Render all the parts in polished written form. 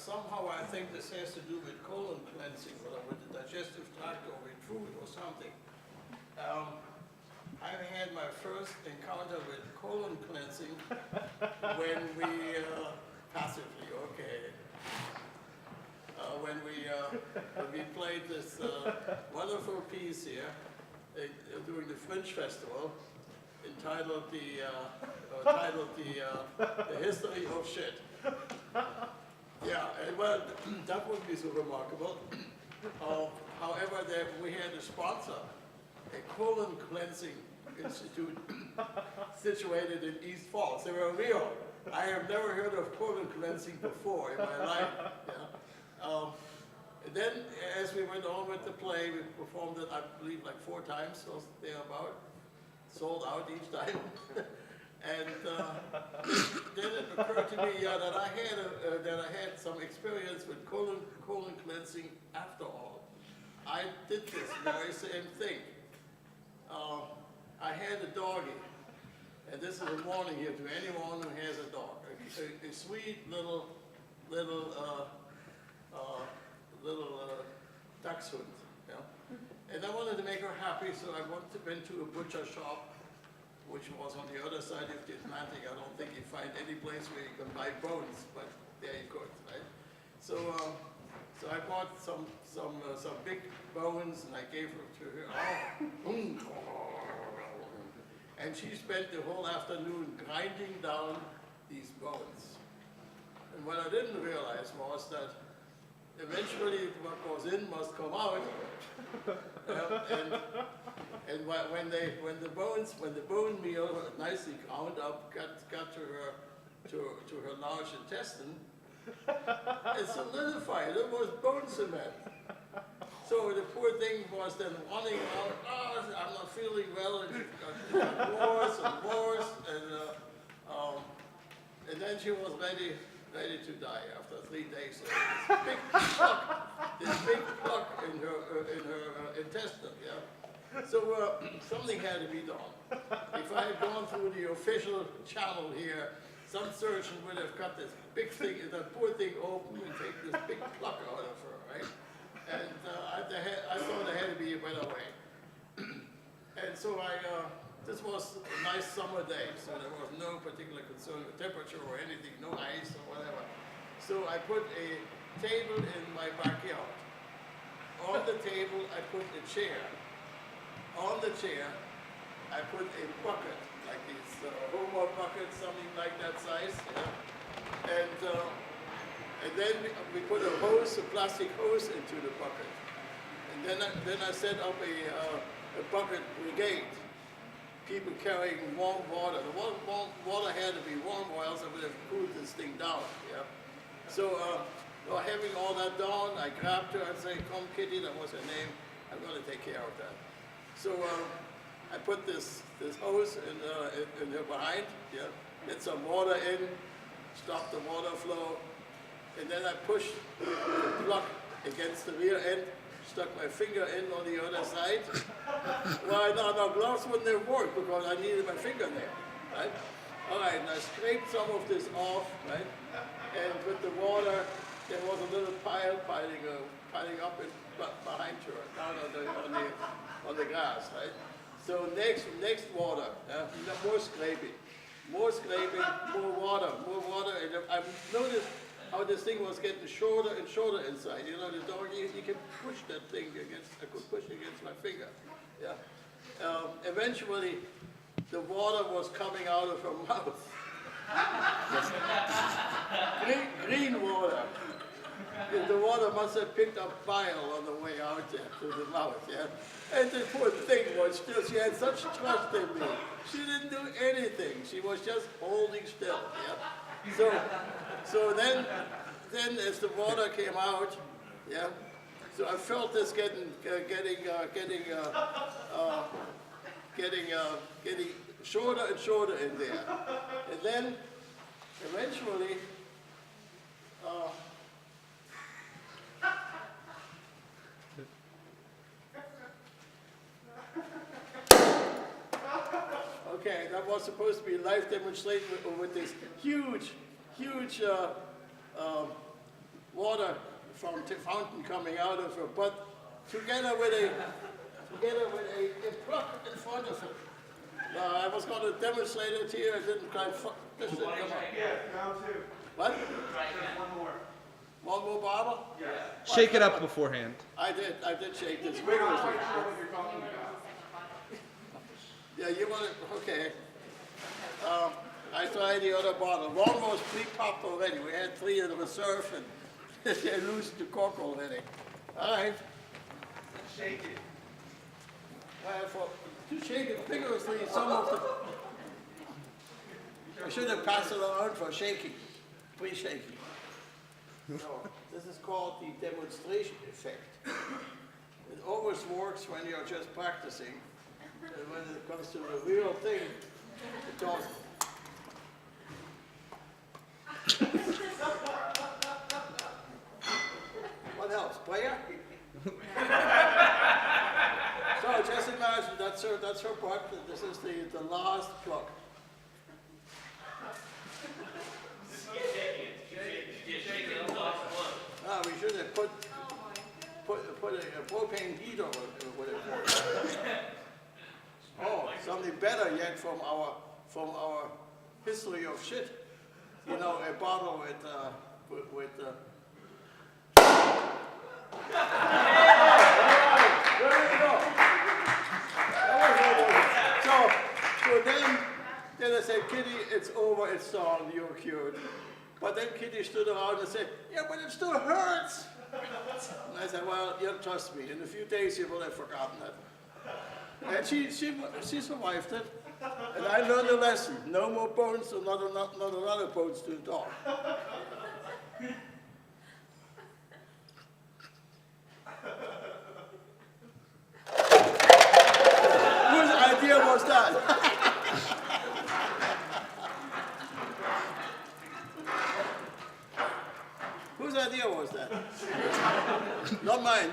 somehow I think this has to do with colon cleansing, or with the digestive tract, or with food or something. I had my first encounter with colon cleansing when we, passively, okay, when we played this wonderful piece here during the Fringe Festival, entitled the History of Shit. Yeah, well, that wouldn't be so remarkable. However, we had a sponsor, a colon cleansing institute situated in East Falls. They were real. I have never heard of colon cleansing before in my life. Yeah. And then, as we went on with the play, we performed it, I believe, like 4 times, or thereabout. Sold out each time. And then it occurred to me that I had some experience with colon cleansing after all. I did this very same thing. I had a doggie, and this is a warning here to anyone who has a dog. A sweet little dachshund. Yeah? And I wanted to make her happy, so I went to a butcher shop, which was on the other side of the Atlantic. I don't think you find any place where you can buy bones, but there you could, right? So I bought some big bones, and I gave her to her. And she spent the whole afternoon grinding down these bones. And what I didn't realize was that eventually what was in must come out. And when the bone meal nicely ground up got to her large intestine, it solidified. It was bone cement. So the poor thing was then running out. Oh, I'm not feeling well, and it got worse and worse, and then she was ready to die after 3 days. So this big pluck in her intestine. Yeah. So something had to be done. If I had gone through the official channel here, some surgeon would have cut this big thing, that poor thing open, and take this big pluck out of her, right? And I thought there had to be a better way. And so this was a nice summer day, so there was no particular concern with temperature or anything, no ice or whatever. So I put a table in my backyard. On the table, I put a chair. On the chair, I put a bucket, like these Hohmann buckets, something like that size. Yeah? And then we put a plastic hose into the bucket. And then I set up a bucket brigade. People carrying warm water. The warm water had to be warm, or else I would have cooled this thing down. Yeah. So having all that done, I grabbed her and said, "Come, Kitty," that was her name. I'm going to take care of that. So I put this hose in her behind. Yeah. Get some water in, stop the water flow, and then I pushed the plug against the rear end. Stuck my finger in on the other side. Well, no, gloves wouldn't have worked because I needed my fingernail, right? All right, and I scraped some of this off, right? And with the water, there was a little pile piling up behind her, down on the grass, right? So next water, more scraping, more water, and I've noticed how this thing was getting shorter and shorter inside. You know, the dog, you can push that thing against, I could push against my finger. Yeah. Eventually, the water was coming out of her mouth. green water. The water must have picked up bile on the way out there to the mouth, yeah? And the poor thing was still, she had such trust in me. She didn't do anything. She was just holding still, yeah? So then as the water came out, yeah, so I felt this getting shorter and shorter in there, and then eventually, okay, that was supposed to be a live demonstration with this huge water from the fountain coming out of her butt, together with a plug in front of it. I was going to demonstrate it here. I didn't quite. This didn't come out. Yeah, round two. What? One more. One more bottle? Yeah. Shake it up beforehand. I did shake this I'm vigorously. not quite sure what you're talking about. Yeah, you want it? Okay. I tried the other bottle. One was pre-popped already. We had 3 in the reserve, and they loosened the cork already. All right. Shake it. To shake it vigorously, some of the... I should have passed it around for shaking, pre-shaking. So, this is called the demonstration effect. It always works when you're just practicing. And when it comes to the real thing, it doesn't. What else? Prayer? So just imagine that's her butt. This is the last plug. We should have put a propane heater with it. Oh, something better yet from our history of shit. You know, a bottle with there you go. So then I said, Kitty, it's over, it's done, you're cured. But then Kitty stood around and said, yeah, but it still hurts. And I said, well, you trust me, in a few days you will have forgotten it. And she survived it. And I learned a lesson. No more bones, or not another bones to the dog. Whose idea was that? Whose idea was that? Not mine.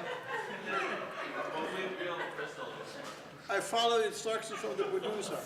I followed instructions from the producer.